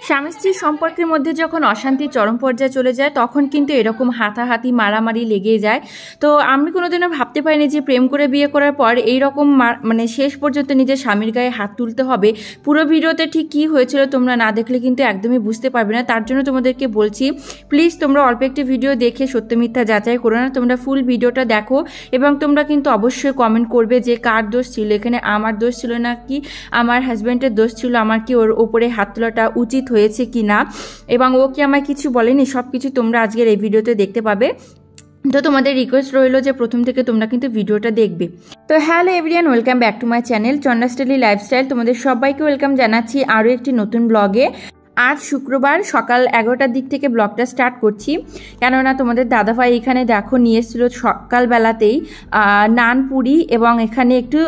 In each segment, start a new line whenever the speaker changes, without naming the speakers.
স্বামী স্ত্রীর সম্পর্কের মধ্যে যখন অশান্তি চরম পর্যায়ে চলে যায় তখন কিন্তু এরকম হাতাহাতি মারামারি লেগে যায়। তো আমি কোনোদিনও ভাবতে পারিনি যে প্রেম করে বিয়ে করার পর এইরকম মানে শেষ পর্যন্ত নিজের স্বামীর গায়ে হাত তুলতে হবে। পুরো ভিডিওতে ঠিক কী হয়েছিল তোমরা না দেখলে কিন্তু একদমই বুঝতে পারবে না। তার জন্য তোমাদেরকে বলছি, প্লিজ তোমরা অল্প একটি ভিডিও দেখে সত্য মিথ্যা যাচাই করো না, তোমরা ফুল ভিডিওটা দেখো এবং তোমরা কিন্তু অবশ্যই কমেন্ট করবে যে কার দোষ ছিল এখানে, আমার দোষ ছিল না কি আমার হাজব্যান্ডের দোষ ছিল, আমার কি ওর ওপরে হাত তোলাটা উচিত হয়েছে কি না, এবং ও কি আমায় কিছু বলেনি, সব কিছু তোমরা আজকের এই ভিডিওতে দেখতে পাবে। তো তোমাদের রিকোয়েস্ট রইলো যে প্রথম থেকে তোমরা কিন্তু ভিডিওটা দেখবে। তো hello everyone, welcome back to my channel Chandra's daily lifestyle. তোমাদের সবাইকে ওয়েলকাম জানাচ্ছি আরও একটি নতুন ব্লগে। আজ শুক্রবার সকাল 11টার দিক থেকে ব্লগটা স্টার্ট করছি, কেননা তোমাদের দাদাভাই এখানে দেখো নিয়ে এসেছিল সকালবেলাতেই নান পুরি এবং এখানে একটু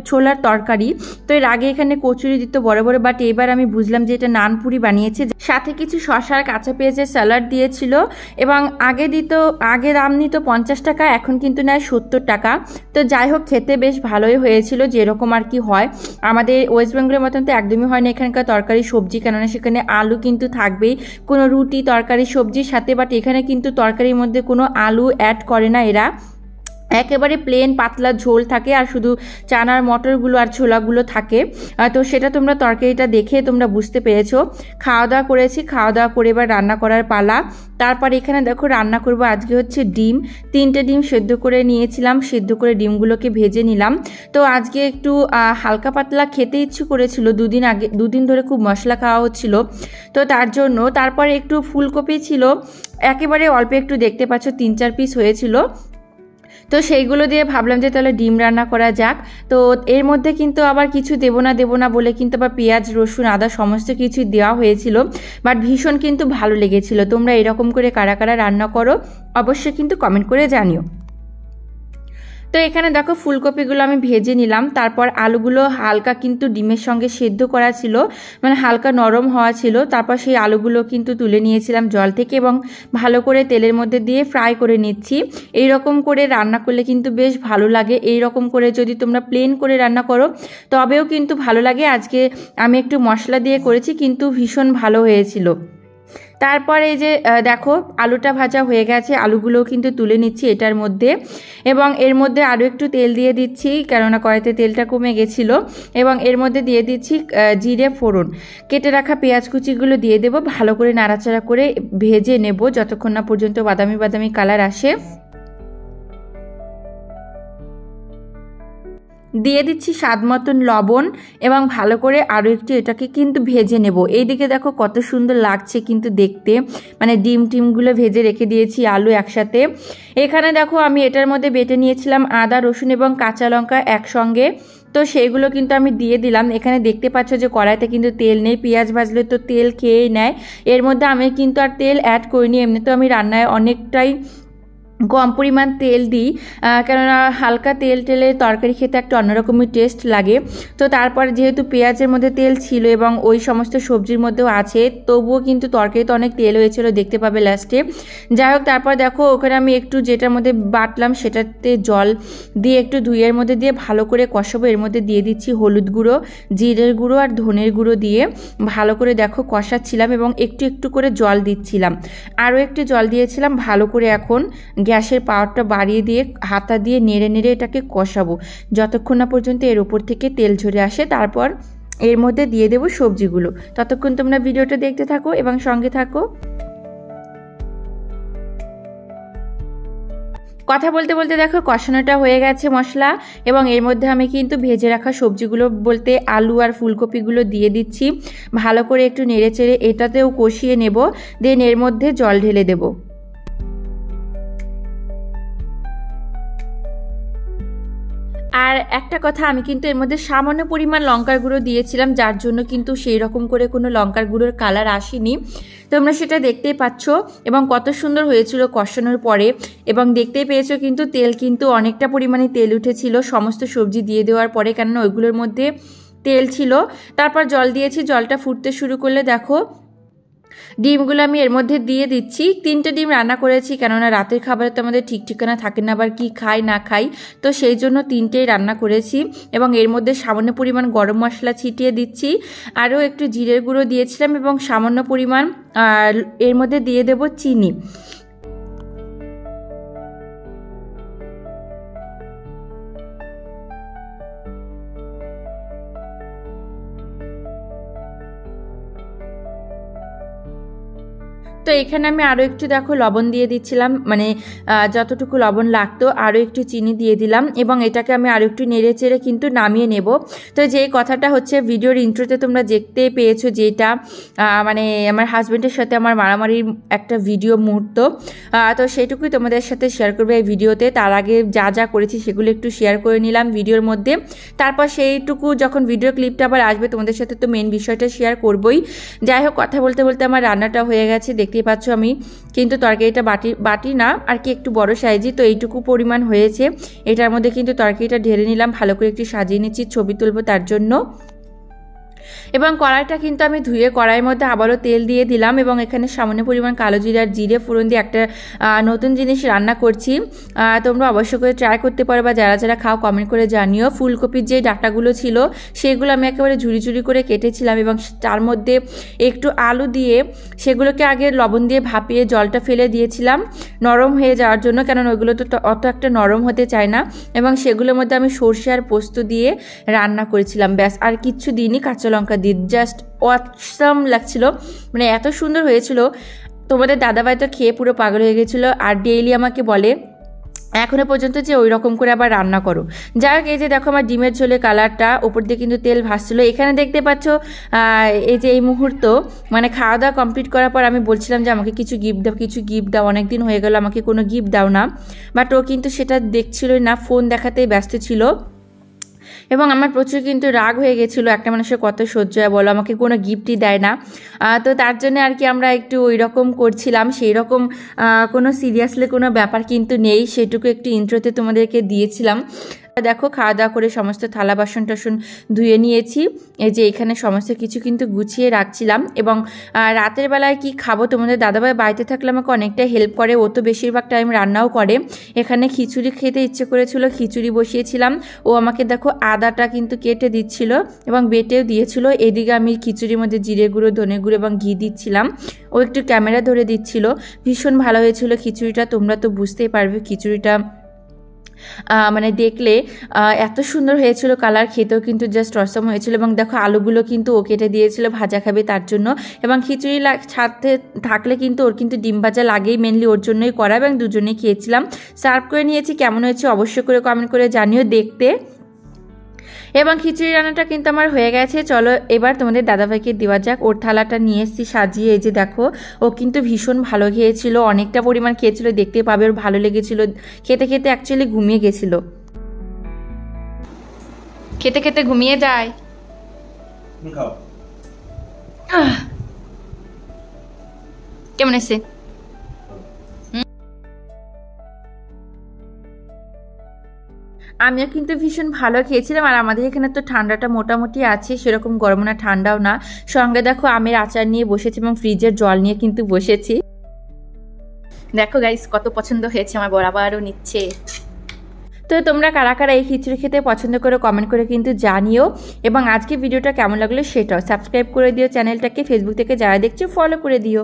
ছোলার তরকারি। তো এর আগে এখানে কচুরি দিত বড় বড়, বাট এবার আমি বুঝলাম যে এটা নান পুরি বানিয়েছে, সাথে কিছু শসার কাঁচা পেঁয়াজের স্যালাড দিয়েছিল এবং আগে দাম নিত 50 টাকা, এখন কিন্তু নেয় 70 টাকা। তো যাই হোক, খেতে বেশ ভালোই হয়েছিল, যেরকম আর কি হয় আমাদের ওয়েস্ট বেঙ্গলের মতন তো একদমই হয় না এখানকার তরকারি সবজি, কেননা সেখানে আলু কিন্তু থাকবেই কোনো রুটি তরকারি সবজির সাথে, বাট এখানে কিন্তু তরকারির মধ্যে কোনো আলু অ্যাড করে না এরা, একেবারে প্লেন পাতলা ঝোল থাকে আর শুধু চানার মটরগুলো আর ছোলাগুলো থাকে। তো সেটা তোমরা তরকারিটা দেখে তোমরা বুঝতে পেরেছো। খাওয়া দাওয়া করেছি, খাওয়া দাওয়া করে এবার রান্না করার পালা। তারপর এখানে দেখো রান্না করব আজকে হচ্ছে ডিম, 3টে ডিম সেদ্ধ করে নিয়েছিলাম, সেদ্ধ করে ডিমগুলোকে ভেজে নিলাম। তো আজকে একটু হালকা পাতলা খেতে ইচ্ছে করেছিল, দুদিন ধরে খুব মশলা খাওয়া হচ্ছিল, তো তার জন্য। তারপরে একটু ফুলকপি ছিল, একেবারে অল্প একটু দেখতে পাচ্ছ 3-4 পিস হয়েছিল, তো সেইগুলো দিয়ে ভাবলাম যে তাহলে ডিম রান্না করা যাক। তো এর মধ্যে কিন্তু আবার কিছু দেবো না বলে কিন্তু আবার পেঁয়াজ রসুন আদা সমস্ত কিছু দেওয়া হয়েছিল, বাট ভীষণ কিন্তু ভালো লেগেছিল। তোমরা এরকম করে কারা কারা রান্না করো অবশ্যই কিন্তু কমেন্ট করে জানিও। তো এখানে দেখো ফুলকপিগুলো আমি ভেজে নিলাম, তারপর আলুগুলো হালকা কিন্তু ডিমের সঙ্গে সেদ্ধ করা ছিল, মানে হালকা নরম হওয়া ছিল। তারপর সেই আলুগুলো কিন্তু তুলে নিয়েছিলাম জল থেকে এবং ভালো করে তেলের মধ্যে দিয়ে ফ্রাই করে নিচ্ছি। এই রকম করে রান্না করলে কিন্তু বেশ ভালো লাগে, এই রকম করে যদি তোমরা প্লেন করে রান্না করো তবেও কিন্তু ভালো লাগে। আজকে আমি একটু মশলা দিয়ে করেছি, কিন্তু ভীষণ ভালো হয়েছিল। তারপর এই যে দেখো আলুটা ভাজা হয়ে গেছে, আলুগুলোও কিন্তু তুলে নিচ্ছি এটার মধ্যে এবং এর মধ্যে আরও একটু তেল দিয়ে দিচ্ছি, কেননা কড়াইতে তেলটা কমে গেছিলো, এবং এর মধ্যে দিয়ে দিচ্ছি জিরে ফোড়ন, কেটে রাখা পেঁয়াজ কুচিগুলো দিয়ে দেবো, ভালো করে নাড়াচাড়া করে ভেজে নেব যতক্ষণ না পর্যন্ত বাদামি বাদামি কালার আসে। দিয়ে দিচ্ছি স্বাদ মতন লবণ এবং ভালো করে আরও একটু এটাকে কিন্তু ভেজে নেব। এইদিকে দেখো কত সুন্দর লাগছে কিন্তু দেখতে, মানে ডিমগুলো ভেজে রেখে দিয়েছি আলু একসাথে। এখানে দেখো আমি এটার মধ্যে বেটে নিয়েছিলাম আদা রসুন এবং কাঁচা লঙ্কা একসঙ্গে, তো সেইগুলো কিন্তু আমি দিয়ে দিলাম। এখানে দেখতে পাচ্ছ যে কড়াইতে কিন্তু তেল নেই, পেঁয়াজ ভাজলে তো তেল খেয়েই নেয়, এর মধ্যে আমি কিন্তু আর তেল অ্যাড করিনি। এমনি তো আমি রান্নায় অনেকটাই কম পরিমাণ তেল দিই, কেননা হালকা তেলে তরকারি খেতে একটা অন্যরকমই টেস্ট লাগে। তো তারপর যেহেতু পেঁয়াজের মধ্যে তেল ছিল এবং ওই সমস্ত সবজির মধ্যেও আছে, তবুও কিন্তু তরকারিতে অনেক তেল হয়েছিল, দেখতে পাবে লাস্টে। যাই হোক, তারপর দেখো ওখানে আমি একটু যেটার মধ্যে বাটলাম সেটাতে জল দিয়ে একটু ধুইয়ের মধ্যে দিয়ে ভালো করে কষাবো। এর মধ্যে দিয়ে দিচ্ছি হলুদ গুঁড়ো, জিরের গুঁড়ো আর ধনের গুঁড়ো দিয়ে ভালো করে দেখো কষাচ্ছিলাম এবং একটু একটু করে জল দিচ্ছিলাম, আরও একটু জল দিয়েছিলাম। ভালো করে এখন গ্যাসের পাওয়ারটা বাড়িয়ে দিয়ে হাতা দিয়ে নেড়ে নেড়ে এটাকে কষাবো যতক্ষণ না পর্যন্ত এর উপর থেকে তেল ঝরে আসে। তারপর এর মধ্যে দিয়ে দেবো সবজিগুলো। ততক্ষণ তোমরা ভিডিওটা দেখতে থাকো এবং সঙ্গে থাকো। কথা বলতে বলতে দেখো কষানোটা হয়ে গেছে মশলা, এবং এর মধ্যে আমি কিন্তু ভেজে রাখা সবজিগুলো বলতে আলু আর ফুলকপিগুলো দিয়ে দিচ্ছি। ভালো করে একটু নেড়ে চেড়ে এটাতেও কষিয়ে নেব, দেন এর মধ্যে জল ঢেলে দেবো। আর একটা কথা, আমি কিন্তু এর মধ্যে সামান্য পরিমাণ লঙ্কার গুঁড়ো দিয়েছিলাম, যার জন্য কিন্তু সেই রকম করে কোনো লঙ্কার গুঁড়োর কালার আসেনি। তোমরা সেটা দেখতেই পাচ্ছ এবং কত সুন্দর হয়েছিল কষানোর পরে, এবং দেখতেই পেয়েছো কিন্তু তেল কিন্তু অনেকটা পরিমাণে তেল উঠেছিল সমস্ত সবজি দিয়ে দেওয়ার পরে, কেননা ওইগুলোর মধ্যে তেল ছিল। তারপর জল দিয়েছি, জলটা ফুটতে শুরু করলে দেখো ডিমগুলো আমি এর মধ্যে দিয়ে দিচ্ছি। 3টে ডিম রান্না করেছি, কেননা রাতের খাবারে তো আমাদের ঠিক ঠিকানা থাকে না, আবার কি খাই না খাই, তো সেই জন্য 3টেই রান্না করেছি। এবং এর মধ্যে সামান্য পরিমাণ গরম মশলা ছিটিয়ে দিচ্ছি, আরও একটু জিরের গুঁড়ো দিয়েছিলাম এবং সামান্য পরিমাণ এর মধ্যে দিয়ে দেব চিনি। তো এখানে আমি আরও একটু দেখো লবণ দিয়ে দিচ্ছিলাম, মানে যতটুকু লবণ লাগতো, আরও একটু চিনি দিয়ে দিলাম এবং এটাকে আমি আরও একটু নেড়ে চেড়ে কিন্তু নামিয়ে নেব। তো যেই কথাটা হচ্ছে ভিডিওর ইন্ট্রোতে তোমরা দেখতে পেয়েছো, যেটা মানে আমার হাজব্যান্ডের সাথে আমার মারামারির একটা ভিডিও মুহূর্ত, তো সেইটুকুই তোমাদের সাথে শেয়ার করবে এই ভিডিওতে। তার আগে যা যা করেছি সেগুলো একটু শেয়ার করে নিলাম ভিডিওর মধ্যে, তারপর সেইটুকু যখন ভিডিও ক্লিপটা আবার আসবে তোমাদের সাথে তো মেন বিষয়টা শেয়ার করবই। যাই হোক, কথা বলতে বলতে আমার রান্নাটা হয়ে গেছে, দেখতেই পাচ্ছ। আমি কিন্তু তরকারিটা বাটি না আর কি, একটু বড় সাইজই, তো এইটুকু পরিমাণ হয়েছে। এটার মধ্যে কিন্তু তরকারিটা ঢেলে নিলাম, ভালো করে একটু সাজিয়ে নিচ্ছি, ছবি তুলবো তার জন্য। এবং কড়াইটা কিন্তু আমি ধুয়ে কড়াইয়ের মধ্যে আবারও তেল দিয়ে দিলাম এবং এখানে সামান্য পরিমাণ কালো জিরা আর জিরে ফোড়ন দিয়ে একটা নতুন জিনিস রান্না করছি। তোমরা অবশ্যই করে ট্রাই করতে পারো, বা যারা যারা খাও কমেন্ট করে জানিও। ফুলকপির যে ডাঁটাগুলো ছিল সেগুলো আমি একেবারে ঝুরি ঝুরি করে কেটেছিলাম এবং তার মধ্যে একটু আলু দিয়ে সেগুলোকে আগে লবণ দিয়ে ভাপিয়ে জলটা ফেলে দিয়েছিলাম নরম হয়ে যাওয়ার জন্য, কেননা ওইগুলো তো অত একটা নরম হতে চায় না। এবং সেগুলোর মধ্যে আমি সর্ষে আর পোস্ত দিয়ে রান্না করেছিলাম, ব্যাস, আর কিচ্ছু দিইনি। কাঁচা লঙ্কা দিয়ে জাস্ট অসাম লাগছিল, মানে এত সুন্দর হয়েছিল। তোমাদের দাদাভাই তো খেয়ে পুরো পাগল হয়ে গেছিলো, আর ডেইলি আমাকে বলে এখনো পর্যন্ত যে ওই রকম করে আবার রান্না করো। যাই হোক, এই যে দেখো আমার ডিমের ঝোলে কালারটা, ওপর দিয়ে কিন্তু তেল ভাসছিল। এখানে দেখতে পাচ্ছ এই যে এই মুহূর্ত, মানে খাওয়া দাওয়া কমপ্লিট করার পর আমি বলছিলাম যে আমাকে কিছু গিফট দাও, কিছু গিফট দাও, অনেকদিন হয়ে গেল আমাকে কোনো গিফট দাও না, বাট ও কিন্তু সেটা দেখছিলই না, ফোন দেখাতেই ব্যস্ত ছিল। এবং আমার প্রচুর কিন্তু রাগ হয়ে গেছিলো, একটা মানুষের কত সহ্য হয় বলো, আমাকে কোনো গিফটই দেয় না। তো তার জন্য আর কি আমরা একটু ওই রকম করছিলাম, সেই রকম কোনো সিরিয়াসলি কোনো ব্যাপার কিন্তু নেই, সেটুকু একটু ইন্ট্রোতে তোমাদেরকে দিয়েছিলাম। দেখো খাওয়া দাওয়া করে সমস্ত থালা বাসন টাসন ধুয়ে নিয়েছি, এই যে এখানে সমস্ত কিছু কিন্তু গুছিয়ে রাখছিলাম। এবং রাতের বেলায় কি খাবো, তোমাদের দাদাভাই বাড়িতে থাকলে আমাকে অনেকটা হেল্প করে, ও তো বেশিরভাগ টাইম রান্নাও করে। এখানে খিচুড়ি খেতে ইচ্ছে করেছিল, খিচুড়ি বসিয়েছিলাম, ও আমাকে দেখো আদাটা কিন্তু কেটে দিচ্ছিল এবং বেটেও দিয়েছিল। এদিকে আমি খিচুড়ির মধ্যে জিরে গুঁড়ো, ধনে গুঁড়ো এবং ঘি দিচ্ছিলাম, ও একটু ক্যামেরা ধরে দিচ্ছিল। ভীষণ ভালো হয়েছিল খিচুড়িটা, তোমরা তো বুঝতেই পারবে খিচুড়িটা মানে দেখলে এত সুন্দর হয়েছিল, কালার খেতেও কিন্তু জাস্ট অসম হয়েছিল। এবং দেখো আলুগুলো কিন্তু ও কেটে দিয়েছিল, ভাজা খাবে তার জন্য। এবং খিচুড়ি সাথে থাকলে কিন্তু ওর কিন্তু ডিম ভাজা লাগেই, মেনলি ওর জন্যই করা, এবং দুজনেই খেয়েছিলাম। সার্ভ করে নিয়েছি, কেমন হয়েছে অবশ্যই করে কমেন্ট করে জানিও দেখতে। এবং খিচুড়ি রান্নাটা কিন্তু আমার হয়ে গেছে। চলো এবার তোমাদের দাদাভাইকে দেওয়া যাক। ওর থালাটা নিয়ে এসেছি সাজিয়ে, এই যে দেখো, ও কিন্তু ভীষণ ভালো খেয়েছিল, অনেকটা পরিমাণ খেয়েছিল, দেখতে পাবে, ওর ভালো লেগেছিল। খেতে খেতে অ্যাকচুয়ালি ঘুমিয়ে গেছিল, খেতে খেতে ঘুমিয়ে যায়। কেমন এসে? আমিও কিন্তু ভীষণ ভালো খেয়েছিলাম। আর আমাদের এখানে তো ঠান্ডাটা মোটামুটি আছে, সেরকম গরম না ঠান্ডাও না। সঙ্গে দেখো আমের আচার নিয়ে বসেছি এবং ফ্রিজের জল নিয়ে কিন্তু বসেছি। দেখো গাইস কত পছন্দ হয়েছে, আমার বরাবরও নিচ্ছে। তো তোমরা কারা কারা এই খিচুড়ি খেতে পছন্দ করে কমেন্ট করে কিন্তু জানিও। এবং আজকে ভিডিওটা কেমন লাগলো সেটাও সাবস্ক্রাইব করে দিও চ্যানেলটাকে, ফেসবুক থেকে যারা দেখছো ফলো করে দিও।